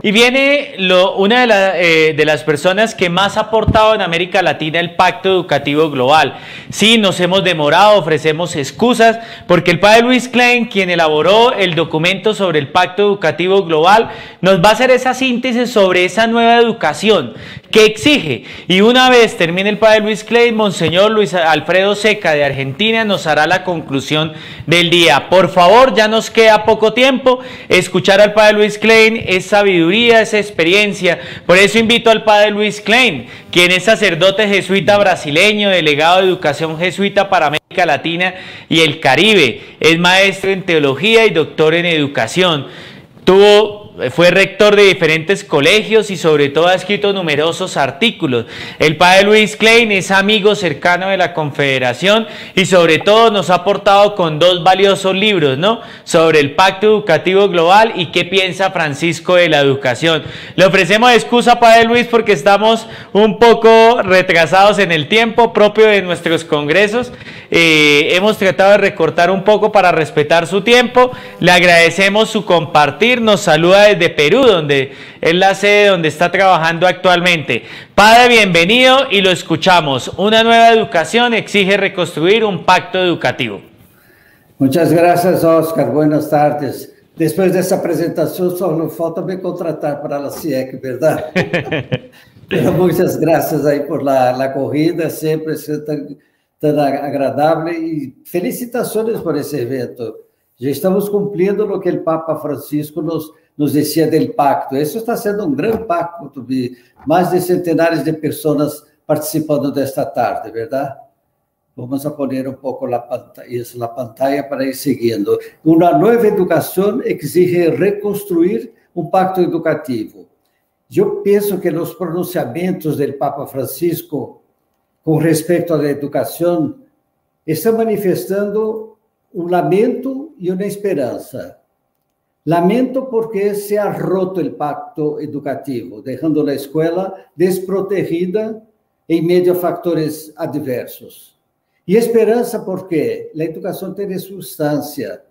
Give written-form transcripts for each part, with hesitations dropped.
Y viene una de las personas que más ha aportado en América Latina el Pacto Educativo Global. Sí, nos hemos demorado, ofrecemos excusas, porque el padre Luis Klein, quien elaboró el documento sobre el Pacto Educativo Global, nos va a hacer esa síntesis sobre esa nueva educación que exige. Y una vez termine el padre Luis Klein, Monseñor Luis Alfredo Seca de Argentina nos hará la conclusión del día. Por favor, ya nos queda poco tiempo. Escuchar al padre Luis Klein es sabiduría, es experiencia. Por eso invito al padre Luis Klein, quien es sacerdote jesuita brasileño, delegado de educación jesuita para América Latina y el Caribe. Es maestro en teología y doctor en educación. Fue rector de diferentes colegios y sobre todo ha escrito numerosos artículos. El padre Luis Klein es amigo cercano de la Confederación y sobre todo nos ha aportado con dos valiosos libros, ¿no? Sobre el Pacto Educativo Global y qué piensa Francisco de la educación. Le ofrecemos excusa, padre Luis, porque estamos un poco retrasados en el tiempo propio de nuestros congresos. Hemos tratado de recortar un poco para respetar su tiempo. Le agradecemos su compartir. Nos saluda desde Perú, donde es la sede donde está trabajando actualmente. Padre, bienvenido y lo escuchamos. Una nueva educación exige reconstruir un pacto educativo. Muchas gracias, Oscar. Buenas tardes. Después de esa presentación, solo falta me contratar para la CIEC, ¿verdad? Pero muchas gracias ahí por la acogida, siempre es tan agradable y felicitaciones por ese evento. Ya estamos cumpliendo lo que el Papa Francisco nos decía del pacto. Eso está siendo un gran pacto, más de centenares de personas participando de esta tarde, ¿verdad? Vamos a poner un poco la pantalla para ir siguiendo. Una nueva educación exige reconstruir un pacto educativo. Yo pienso que los pronunciamientos del Papa Francisco con respecto a la educación están manifestando un lamento y una esperanza. Lamento porque se ha roto el pacto educativo, dejando la escuela desprotegida en medio a factores adversos. Y esperanza porque la educación tiene sustancia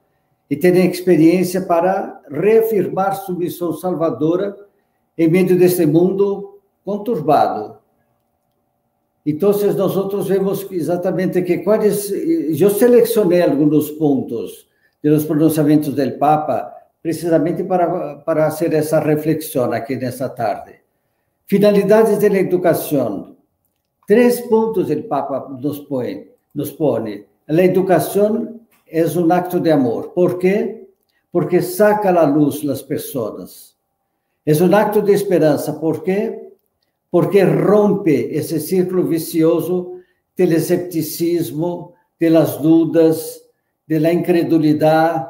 y tiene experiencia para reafirmar su misión salvadora en medio de este mundo conturbado. Entonces, nosotros vemos exatamente que yo seleccioné algunos puntos de los pronunciamientos del Papa, precisamente para hacer esa reflexión aquí en esta tarde. Finalidades de la educación. 3 puntos el Papa nos pone. La educación es un acto de amor. ¿Por qué? Porque saca a la luz las personas. Es un acto de esperanza. ¿Por qué? Porque rompe ese círculo vicioso del escepticismo, de las dudas, de la incredulidad,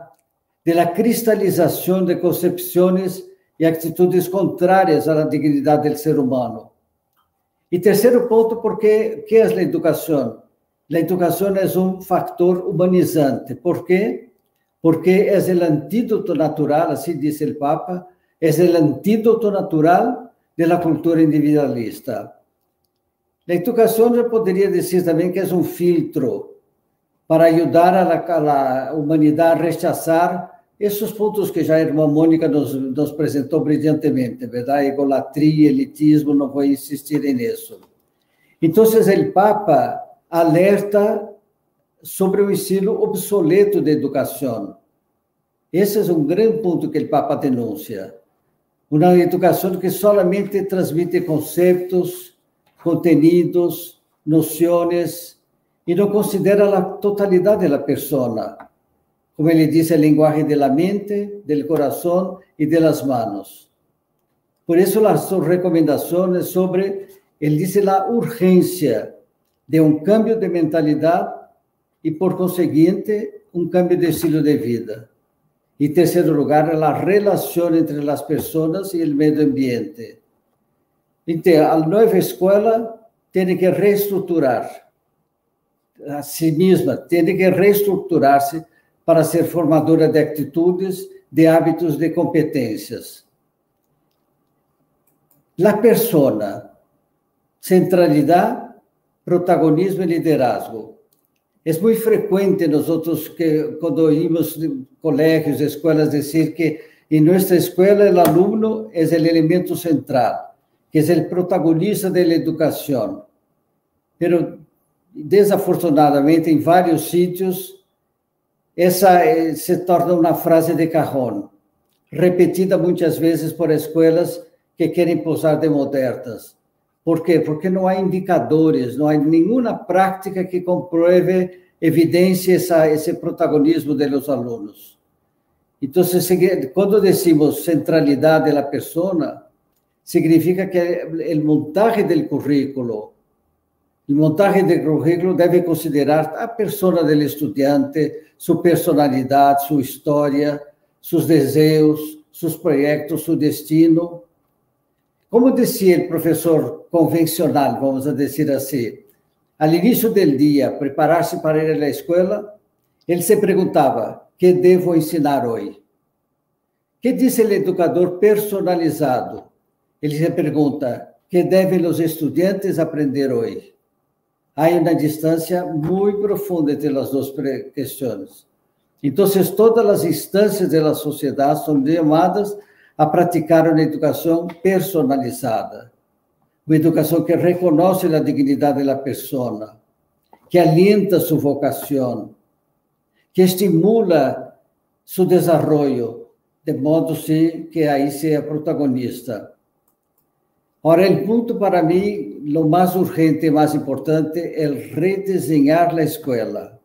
de la cristalización de concepciones y actitudes contrarias a la dignidad del ser humano. Y tercero punto, porque ¿qué es la educación? La educación es un factor humanizante. ¿Por qué? Porque es el antídoto natural, así dice el Papa, es el antídoto natural de la cultura individualista. La educación, yo podría decir también que es un filtro para ayudar a la humanidad a rechazar esos puntos que ya hermana Mónica nos presentó brillantemente, ¿verdad? Egolatría, elitismo, no voy a insistir en eso. Entonces, el Papa alerta sobre un estilo obsoleto de educación. Ese es un gran punto que el Papa denuncia. Una educación que solamente transmite conceptos, contenidos, nociones, y no considera la totalidad de la persona. Como ele dice, el lenguaje de la mente, del corazón y de las manos. Por eso las recomendaciones sobre, él dice, la urgencia de un cambio de mentalidad y, por consiguiente, un cambio de estilo de vida. Y, en tercer lugar, la relación entre las personas y el medio ambiente. Entonces, la nueva escuela tiene que reestructurar a sí misma, tiene que reestructurarse para ser formadora de actitudes, de hábitos, de competencias. La persona, centralidad, protagonismo y liderazgo. Es muy frecuente nosotros que cuando oímos colegios, escuelas decir que en nuestra escuela el alumno es el elemento central, que es el protagonista de la educación. Pero, desafortunadamente, en varios sitios, esa se torna una frase de cajón, repetida muchas veces por escuelas que quieren posar de modernas. ¿Por qué? Porque no hay indicadores, no hay ninguna práctica que compruebe, evidencie ese protagonismo de los alumnos. Entonces, cuando decimos centralidad de la persona, significa que el montaje del currículo debe considerar a persona del estudiante, su personalidad, su historia, sus deseos, sus proyectos, su destino. Como decía el profesor convencional, vamos a decir así, al inicio del día, prepararse para ir a la escuela, él se preguntaba, ¿qué debo ensinar hoy? ¿Qué dice el educador personalizado? Él se pregunta, ¿qué deben los estudiantes aprender hoy? Hay una distancia muy profunda entre las dos cuestiones. Entonces, todas las instancias de la sociedad son llamadas a praticar una educación personalizada, una educación que reconoce la dignidad de la persona, que alienta su vocación, que estimula su desarrollo, de modo sí, que ahí sea protagonista. Ahora, el punto para mí, lo más urgente y más importante, es rediseñar la escuela.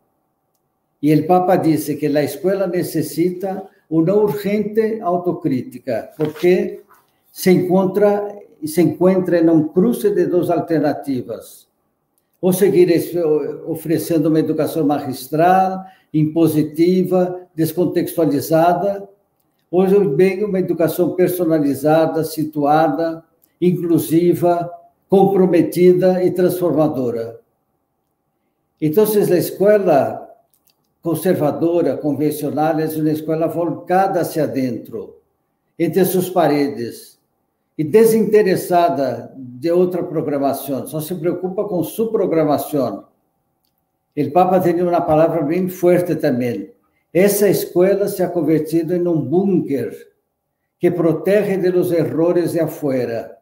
Y el Papa dice que la escuela necesita una urgente autocrítica, porque se encuentra en un cruce de dos alternativas. O seguir ofrecendo uma educação magistral, impositiva, descontextualizada, ou bem uma educação personalizada, situada, inclusiva, comprometida e transformadora. Então, a escola conservadora, convencional, é uma escola volcada hacia dentro, entre suas paredes, e desinteressada de outra programação, só se preocupa com sua programação. O Papa tem uma palavra bem forte também. Essa escola se ha convertido em um búnker que protege de los errores de afuera.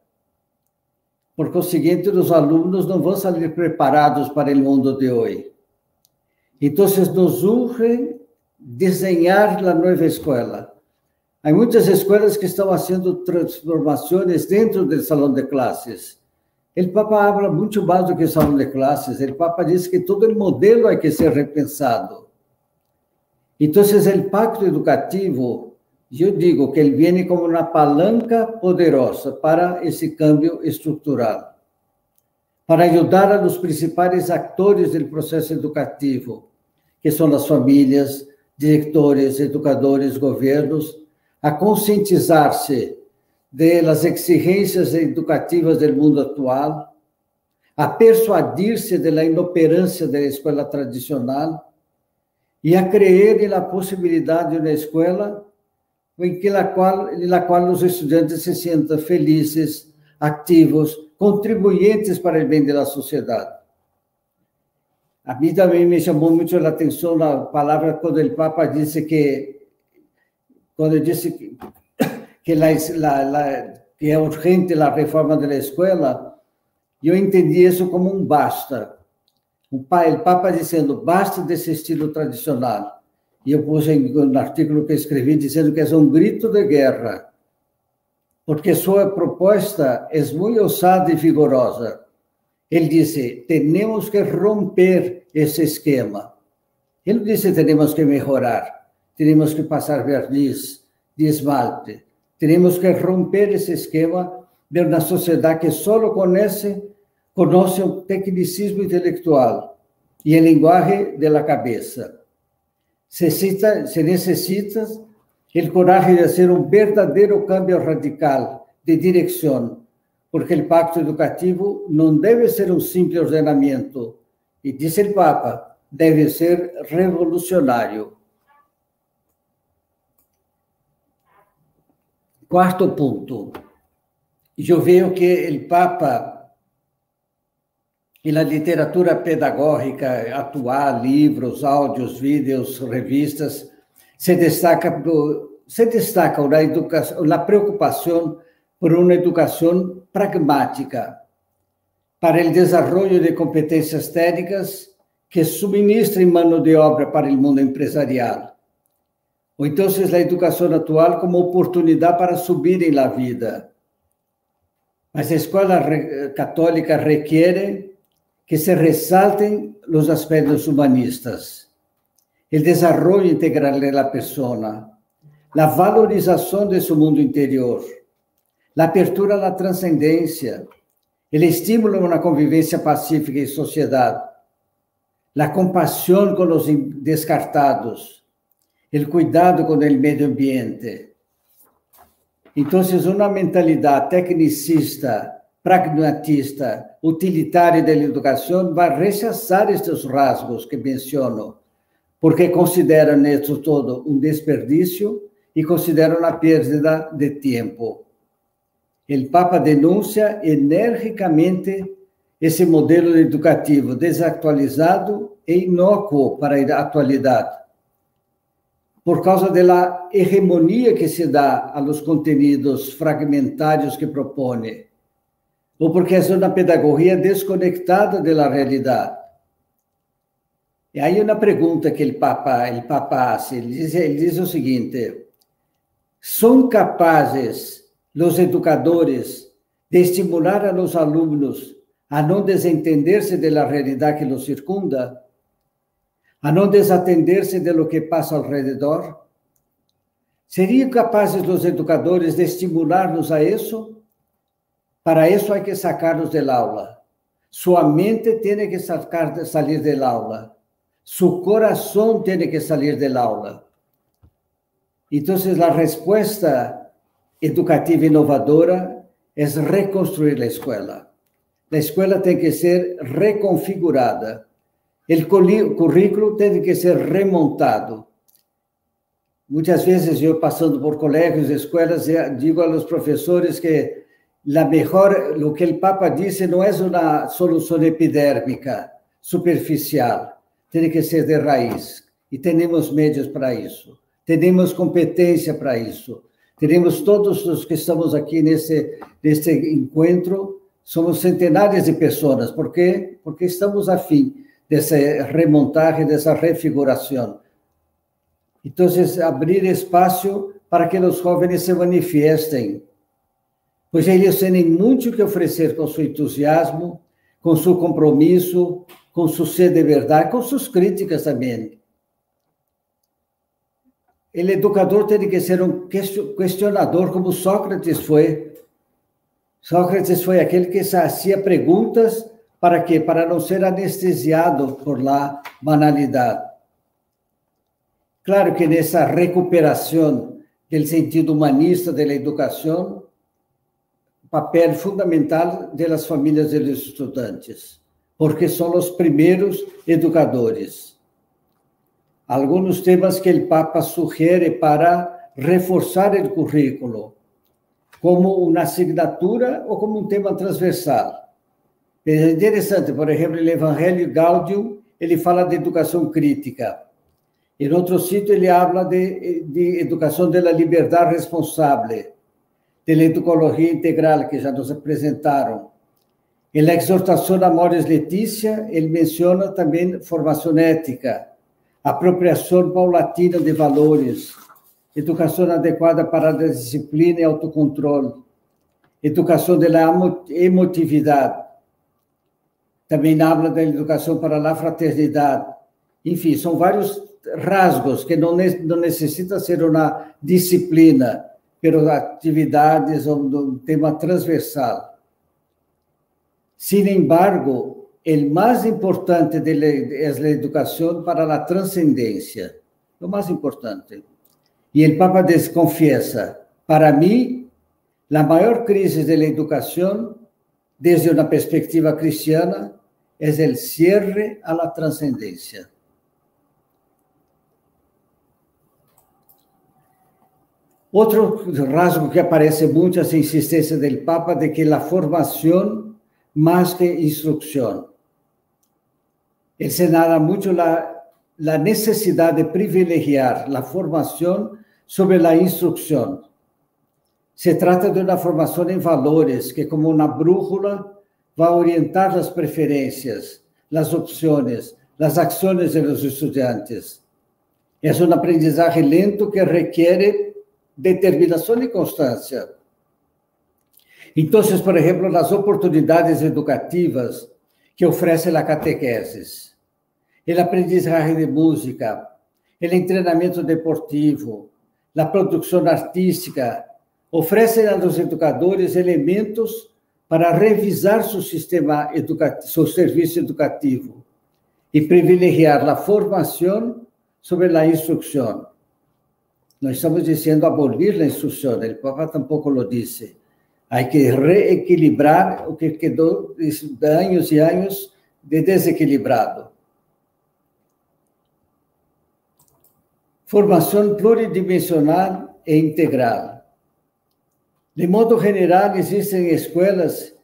Por conseguinte, os alunos não vão sair preparados para o mundo de hoje. Então, nos urge desenhar a nova escola. Há muitas escolas que estão fazendo transformações dentro do salão de classes. O Papa habla muito mais do que salão de classes. O Papa diz que todo o modelo tem que ser repensado. Então, o pacto educativo, eu digo que ele vem como uma palanca poderosa para esse cambio estrutural, para ajudar a los principais atores do processo educativo, que são as famílias, diretores, educadores, governos, a conscientizar-se das exigências educativas do mundo atual, a persuadir-se da inoperância da escola tradicional e a crer na possibilidade de uma escola na qual os estudantes se sintam felizes, ativos, contribuintes para o bem da sociedade. A mim também me chamou muito a atenção a palavra quando o Papa disse que que é urgente a reforma da escola, eu entendi isso como um basta. O Papa dizendo, basta desse estilo tradicional. E eu pus um artigo que escrevi dizendo que é um grito de guerra, porque sua proposta é muito ousada e vigorosa. Ele disse, temos que romper esse esquema. Ele disse, temos que melhorar, temos que passar verniz de esmalte, temos que romper esse esquema de uma sociedade que só conhece o tecnicismo intelectual e a linguagem da cabeça. Se necessita o coragem de fazer um verdadeiro cambio radical de direção, porque o pacto educativo não deve ser um simples ordenamento, e diz o Papa, deve ser revolucionário. Quarto ponto. Eu vejo que o Papa, na literatura pedagógica atual, livros, áudios, vídeos, revistas, se destaca se destaca la preocupación por una educación pragmática para el desarrollo de competencias técnicas que suministren mano de obra para el mundo empresarial. O entonces la educación actual como oportunidad para subir en la vida. Mas la escuela católica requiere que se resalten los aspectos humanistas, el desarrollo integral de la persona, la valorización de su mundo interior, la apertura a la trascendencia, el estímulo a una convivencia pacífica en sociedad, la compasión con los descartados, el cuidado con el medio ambiente. Entonces, una mentalidad tecnicista, pragmatista, utilitaria de la educación va a rechazar estos rasgos que menciono, porque consideran esto todo un desperdicio y consideran una pérdida de tiempo. El Papa denuncia enérgicamente esse modelo educativo desactualizado e inócuo para a atualidade, por causa da hegemonia que se dá a los contenidos fragmentários que propõe, ou porque é uma pedagogia desconectada da realidade. E aí uma pergunta que o Papa faz, ele diz o seguinte: são capazes os educadores de estimular a los alunos a não desentender-se da realidade que los circunda, a não desatender-se de lo que passa ao redor? Seriam capazes os educadores de estimular-nos a isso? Para isso, há que sacar-nos da aula. Sua mente tem que sair da aula. Su coração tem que sair da aula. Então, a resposta educativa inovadora é reconstruir a escola. A escola tem que ser reconfigurada. O currículo tem que ser remontado. Muitas vezes, eu passando por colégios e escolas, digo aos professores que o que o Papa disse não é uma solução epidérmica, superficial. Tem que ser de raiz. E temos meios para isso. Temos competência para isso. Temos todos os que estamos aqui neste encontro, somos centenares de pessoas. Por quê? Porque estamos a fim dessa remontagem, dessa refiguração. Então, abrir espaço para que os jovens se manifestem, pois eles têm muito que oferecer com seu entusiasmo, com seu compromisso, com sua sede de verdade, com suas críticas também. O educador tem que ser um questionador, como Sócrates foi. Sócrates foi aquele que fazia perguntas para quê? Para não ser anestesiado por la banalidade. Claro que nessa recuperação do sentido humanista da educação, papel fundamental das famílias dos estudantes, porque são os primeiros educadores. Alguns temas que o Papa sugere para reforçar o currículo, como uma assinatura ou como um tema transversal. É interessante, por exemplo, o Evangelho Gaudium, ele fala de educação crítica. Em outro sítio, ele fala de educação da liberdade responsável, da educologia integral, que já nos apresentaram. Em la exortação Amoris Laetitia, ele menciona também formação ética, apropriação paulatina de valores, educação adequada para a disciplina e autocontrole, educação da emotividade. Também habla da educação para a fraternidade. Enfim, são vários rasgos que não necessita ser uma disciplina, mas atividades ou um tema transversal. Sin embargo, o mais importante é a educação para a transcendência, o mais importante. E o Papa confiesa, para mim, a maior crise da educação, desde uma perspectiva cristiana, é o cierre a la transcendência. Outro rasgo que aparece muito é a insistência do Papa de que a formação mais que instrução. Ele señala muito a necessidade de privilegiar a formação sobre a instrução. Se trata de uma formação em valores que, como uma brújula, vai orientar as preferências, as opções, as ações dos estudantes. É um aprendizagem lento que requer determinação e constância. Então, por exemplo, as oportunidades educativas que oferece a catequese, o aprendizagem de música, o treinamento deportivo, a produção artística, oferecem aos educadores elementos para revisar seu sistema educativo, seu serviço educativo e privilegiar a formação sobre a instrução. Não estamos dizendo abolir a instrução, o Papa tampouco lo disse. Há que reequilibrar o que quedou de anos e anos de desequilibrado. Formação pluridimensional e integral. De modo geral, existem escolas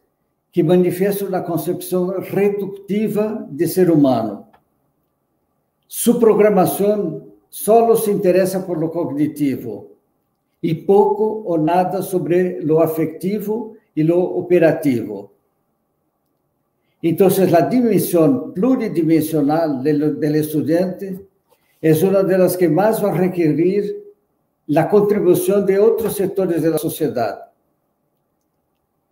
que manifestam uma concepção redutiva de ser humano. Sua programação só se interessa por lo cognitivo e pouco ou nada sobre lo afectivo e lo operativo. Então, a dimensão pluridimensional do estudante é uma das que mais vai requerir a contribuição de outros setores da sociedade.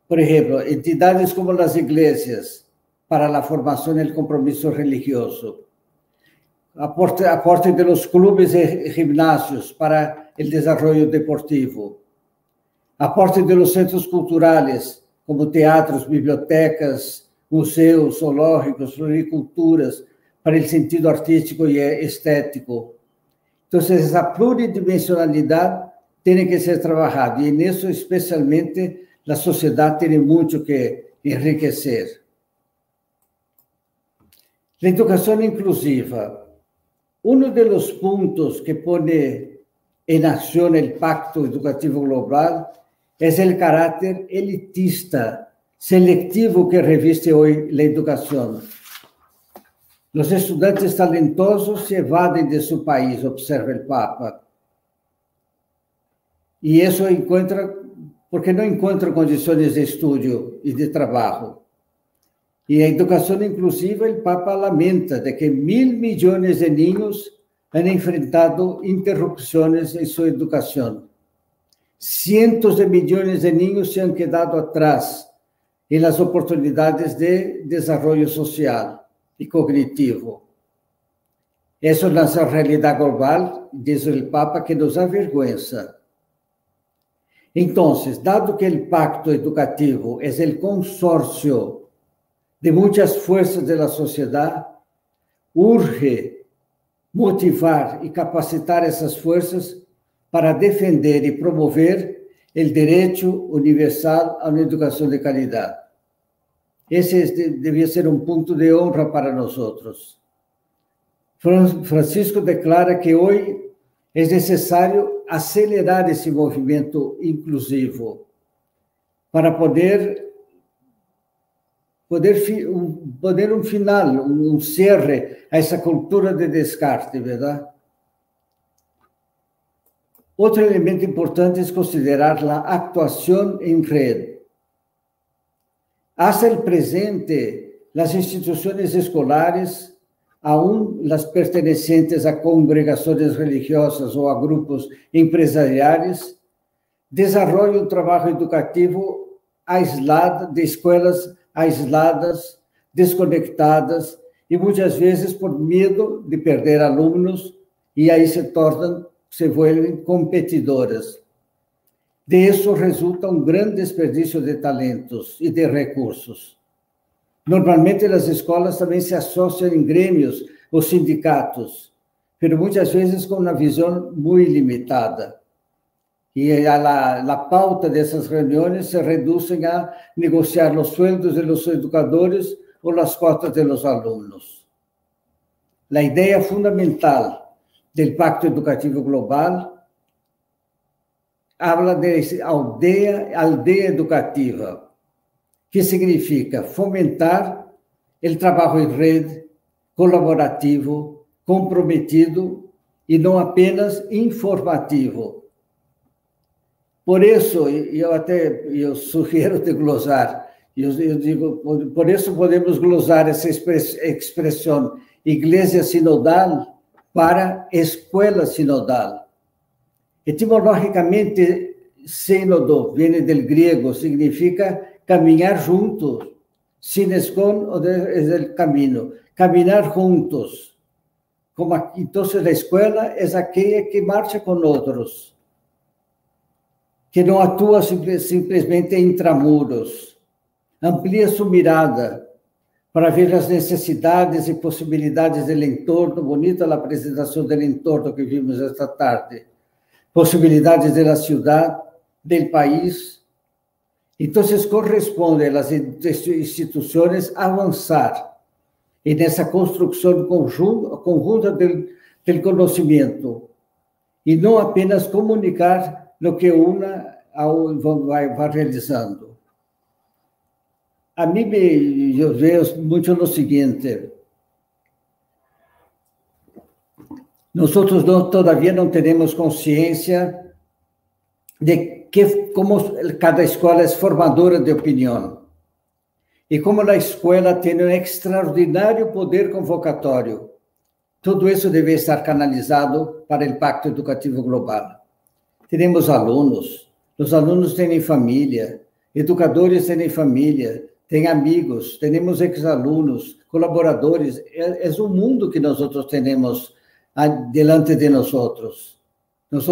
Por exemplo, entidades como as igrejas para a formação e o compromisso religioso, aporte de los clubes e gimnasios para o desenvolvimento deportivo, aporte de los centros culturales como teatros, bibliotecas, museus, zoológicos, floriculturas para o sentido artístico e estético. Então, essa pluridimensionalidade tem que ser trabalhada, e nisso, especialmente, a sociedade tem muito que enriquecer. A educação inclusiva. Um dos pontos que põe em ação o Pacto Educativo Global é o caráter elitista, seletivo que reviste hoje a educação. Os estudantes talentosos se evadem de seu país, observa o Papa. E isso porque não encontram condições de estudo e de trabalho. E a educação inclusiva, o Papa lamenta de que 1.000 milhões de niños han enfrentado interrupções em sua educação. Cientos de milhões de niños se han quedado atrás em las oportunidades de desenvolvimento social e cognitivo. Essa é uma realidade global, diz o Papa, que nos avergüenza. Então, dado que o pacto educativo é o consórcio de muitas forças da sociedade, urge motivar e capacitar essas forças para defender e promover o direito universal a uma educação de qualidade. Esse devia ser um ponto de honra para nós outros. Francisco declara que hoje é necessário acelerar esse movimento inclusivo para poder um final, um cierre a essa cultura de descarte, verdade? Outro elemento importante é considerar a atuação em rede. Hasta el presente, as instituições escolares, aún las pertenecientes a congregações religiosas ou a grupos empresariais, desenvolvem um trabalho educativo aislado, de escolas aisladas, desconectadas, e muitas vezes por medo de perder alunos, e aí se vuelven competidoras. De isso resulta um grande desperdício de talentos e de recursos. Normalmente, as escolas também se associam em grêmios ou sindicatos, mas muitas vezes com uma visão muito limitada. E a pauta dessas reuniões se reduzem a negociar os sueldos de los educadores ou as cotas de los alunos. A ideia fundamental do Pacto Educativo Global habla de aldeia educativa, que significa fomentar o trabalho em rede, colaborativo, comprometido e não apenas informativo, Por isso, eu sugiro de glosar, eu digo, por isso podemos glosar essa expressão igreja sinodal para escola sinodal. Etimologicamente, sínodo vem do grego, significa caminhar juntos. Sinescon é o caminho, caminhar juntos. Então, a escola é aquela que marcha com outros, que não atua simplesmente intramuros, amplia sua mirada para ver as necessidades e possibilidades do entorno. Bonita a apresentação do entorno que vimos esta tarde. Possibilidades da cidade, do país. Então, corresponde às instituições avançar e nessa construção conjunta do conhecimento e não apenas comunicar o que uma vai realizando. A mim, eu vejo muito no seguinte: nós todavia não temos consciência de como cada escola é formadora de opinião e como a escola tem um extraordinário poder convocatório. Tudo isso deve estar canalizado para o Pacto Educativo Global. Temos alunos, os alunos têm família, educadores têm família, têm amigos, temos ex-alunos, colaboradores. É um mundo que nós temos delante de nós. Nós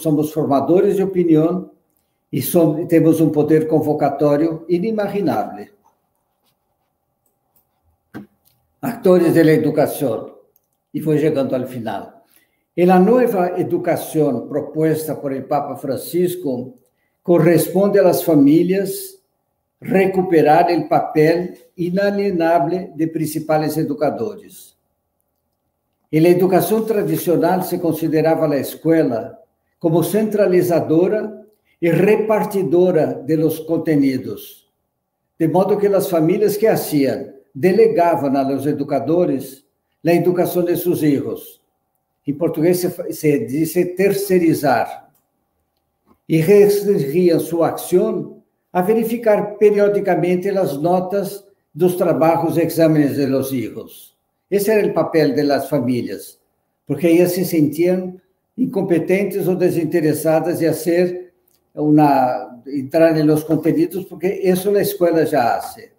somos formadores de opinião e temos um poder convocatório inimaginável. Atores da educação. E foi chegando ao final. E a nova educação proposta por o Papa Francisco corresponde às famílias recuperar o papel inalienável de principais educadores. E a educação tradicional se considerava a escola como centralizadora e repartidora de los conteúdos, de modo que as famílias que hacían delegavam a los educadores a educação de seus filhos. Em português se diz terceirizar. E restringiam sua ação a verificar periodicamente as notas dos trabalhos e exames de los filhos. Esse era o papel das famílias, porque elas se sentiam incompetentes ou desinteressadas de entrar nos conteúdos, porque isso a escola já faz.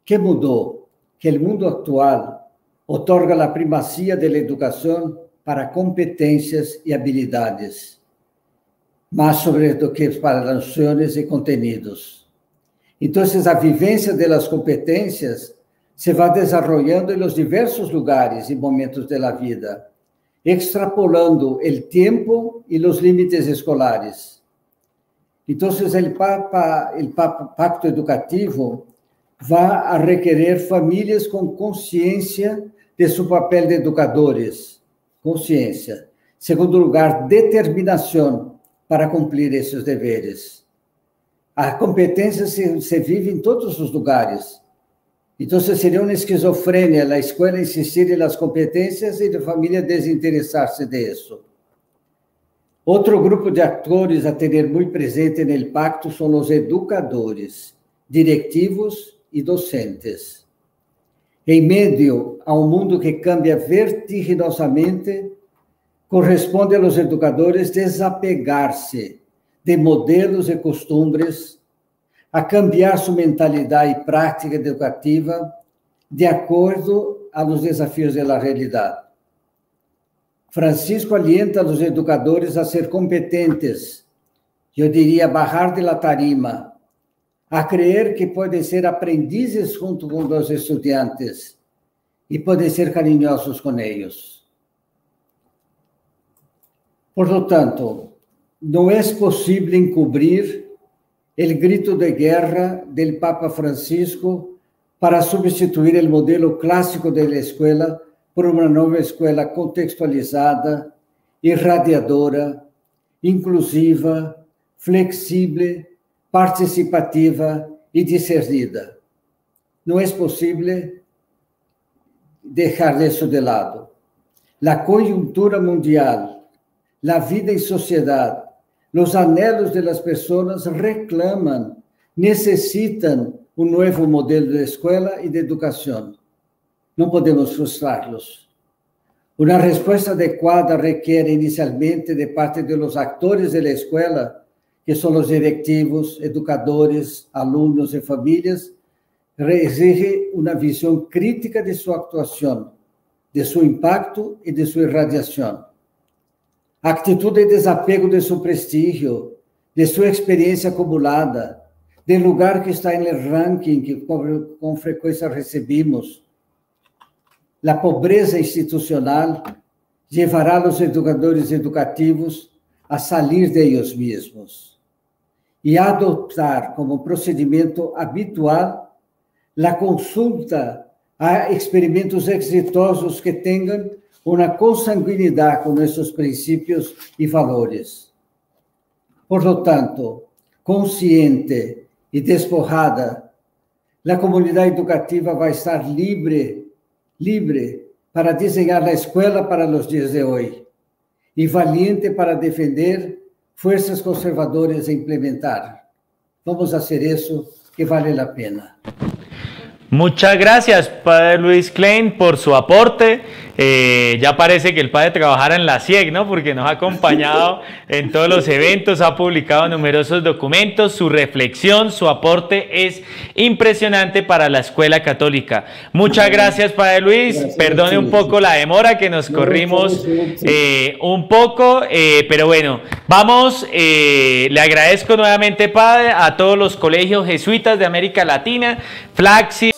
Que mudou? Que o mundo atual otorga a primazia da educação para competências e habilidades, mais sobre do que para noções e conteúdos. Então, a vivência das competências se vai desenvolvendo em diversos lugares e momentos da vida, extrapolando o tempo e os limites escolares. Então, o Pacto Educativo vai a requerer famílias com consciência de seu papel de educadores, consciência. Segundo lugar, determinação para cumprir esses deveres. A competência se vive em todos os lugares. Então, seria uma esquizofrenia a escola insistir nas competências e a família desinteressar-se disso. Outro grupo de atores a ter muito presente no pacto são os educadores, directivos e docentes. Em meio a um mundo que cambia vertiginosamente, corresponde aos educadores desapegar-se de modelos e costumes, a cambiar sua mentalidade e prática educativa de acordo aos desafios da realidade. Francisco alienta os educadores a ser competentes, eu diria, bajar de la tarima, a crer que podem ser aprendizes junto com os estudantes e podem ser carinhosos com eles. Por lo tanto, não é possível encobrir o grito de guerra do Papa Francisco para substituir o modelo clássico da escola por uma nova escola contextualizada, irradiadora, inclusiva, flexível, participativa e discernida. Não é possível deixar isso de lado. A conjuntura mundial, a vida em sociedade, Los anhelos de las personas reclaman, necesitan un nuevo modelo de escuela y de educación. No podemos frustrarlos. Una respuesta adecuada requiere inicialmente de parte de los actores de la escuela, que son los directivos, educadores, alumnos y familias, exige una visión crítica de su actuación, de su impacto y de su irradiación. Actitud de desapego de su prestigio, de su experiencia acumulada, del lugar que está en el ranking que con frecuencia recibimos. La pobreza institucional llevará a los educadores educativos a salir de ellos mismos y a adoptar como procedimiento habitual la consulta a experimentos exitosos que tengan una consanguinidad con nuestros principios y valores. Por lo tanto, consciente y despojada, la comunidad educativa va a estar libre para diseñar la escuela para los días de hoy y valiente para defender fuerzas conservadoras e implementar. Vamos a hacer eso que vale la pena. Muchas gracias, padre Luis Klein, por su aporte. Ya parece que el padre trabajara en la CIEC, ¿no? Porque nos ha acompañado en todos los eventos, ha publicado numerosos documentos, su reflexión, su aporte es impresionante para la escuela católica. Muchas gracias, padre Luis. Perdone un poco la demora, que nos corrimos un poco, pero bueno, vamos, le agradezco nuevamente, padre, a todos los colegios jesuitas de América Latina, Flaxi.